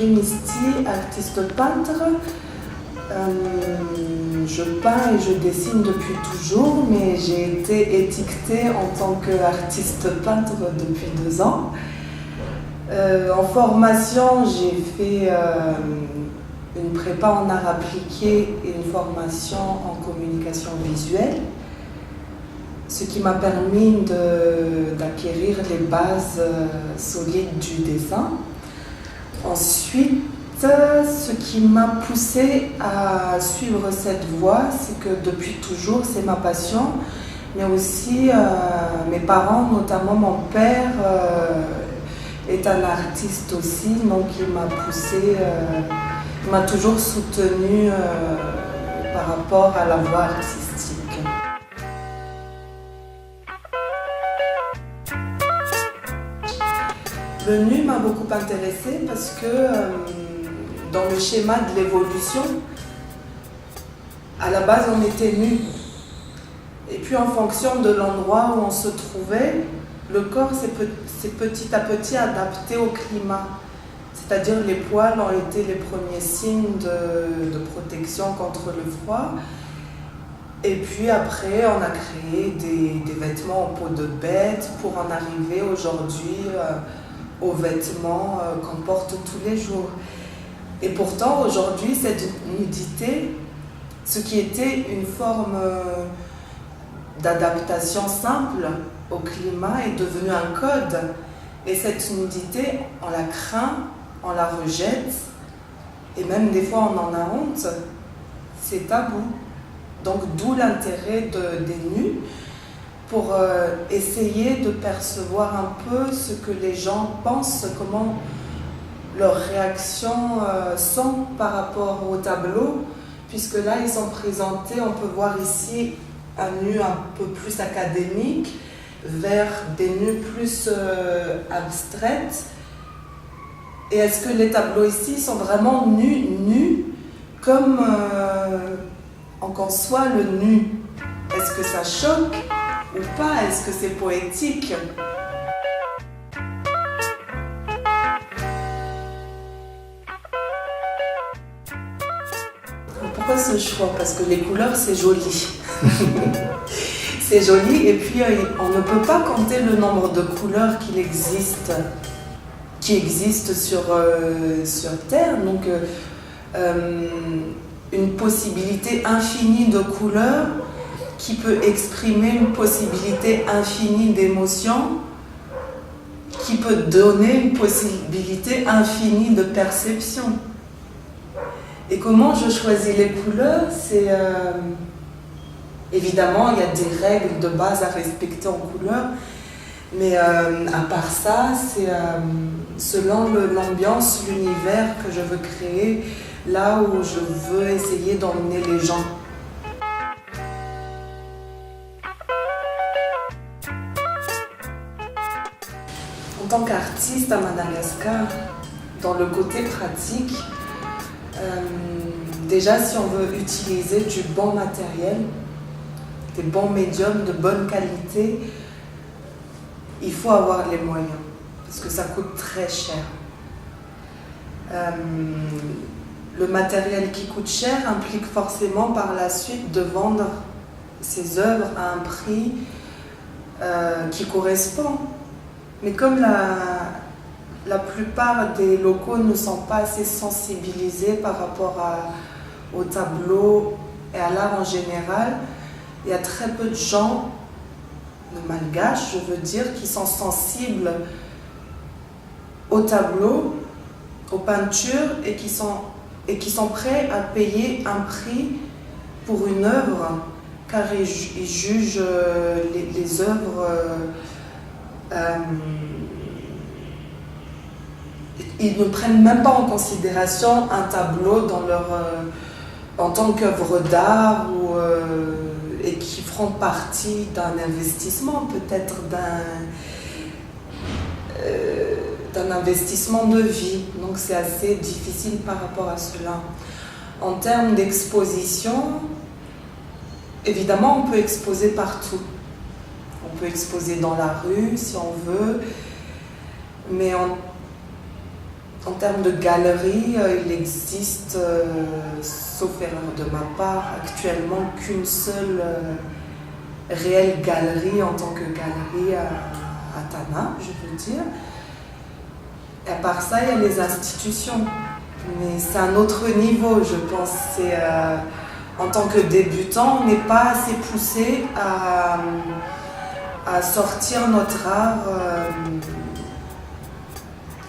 Misty, artiste peintre. Je peins et je dessine depuis toujours, mais j'ai été étiquetée en tant qu'artiste peintre depuis 2 ans. En formation, j'ai fait une prépa en art appliqué et une formation en communication visuelle, ce qui m'a permis d'acquérir les bases solides du dessin. Ensuite, ce qui m'a poussée à suivre cette voie, c'est que depuis toujours, c'est ma passion, mais aussi mes parents, notamment mon père, est un artiste aussi, donc il m'a poussée, il m'a toujours soutenue par rapport à la voie artistique. Le nu m'a beaucoup intéressée parce que dans le schéma de l'évolution, à la base on était nus. Et puis en fonction de l'endroit où on se trouvait, le corps s'est petit à petit adapté au climat. C'est-à-dire les poils ont été les premiers signes de protection contre le froid. Et puis après, on a créé des vêtements en peau de bête pour en arriver aujourd'hui aux vêtements qu'on porte tous les jours. Et pourtant, aujourd'hui, cette nudité, ce qui était une forme d'adaptation simple au climat, est devenu un code. Et cette nudité, on la craint, on la rejette, et même des fois on en a honte. C'est tabou. Donc d'où l'intérêt des nus, pour essayer de percevoir un peu ce que les gens pensent, comment leurs réactions sont par rapport au tableau, puisque là ils sont présentés, on peut voir ici un nu un peu plus académique, vers des nus plus abstraites. Et est-ce que les tableaux ici sont vraiment nus, comme on conçoit le nu? Est-ce que ça choque ou pas? Est-ce que c'est poétique? Pourquoi ce choix? Parce que les couleurs, c'est joli. C'est joli, et puis on ne peut pas compter le nombre de couleurs qui existent sur Terre. Donc une possibilité infinie de couleurs qui peut exprimer une possibilité infinie d'émotions, qui peut donner une possibilité infinie de perception. Et comment je choisis les couleurs? C'est évidemment, il y a des règles de base à respecter en couleurs, mais à part ça, c'est selon l'ambiance, l'univers que je veux créer, là où je veux essayer d'emmener les gens. En tant qu'artiste à Madagascar, dans le côté pratique, déjà si on veut utiliser du bon matériel, des bons médiums de bonne qualité, il faut avoir les moyens, parce que ça coûte très cher. Le matériel qui coûte cher implique forcément par la suite de vendre ses œuvres à un prix qui correspond. Mais comme la plupart des locaux ne sont pas assez sensibilisés par rapport au tableau et à l'art en général, il y a très peu de gens, de malgaches, je veux dire, qui sont sensibles au tableau, aux peintures, et qui sont prêts à payer un prix pour une œuvre, car ils jugent les œuvres, ils ne prennent même pas en considération un tableau en tant qu'œuvre d'art, et qui feront partie d'un investissement, peut-être d'un investissement de vie. Donc c'est assez difficile par rapport à cela. En termes d'exposition, évidemment on peut exposer partout. On peut exposer dans la rue si on veut, mais En termes de galerie, il existe, sauf erreur de ma part, actuellement qu'une seule réelle galerie en tant que galerie à Tana, je veux dire. Et à part ça, il y a les institutions. Mais c'est un autre niveau, je pense. En tant que débutant, on n'est pas assez poussé à sortir notre art.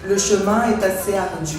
Le chemin est assez ardu.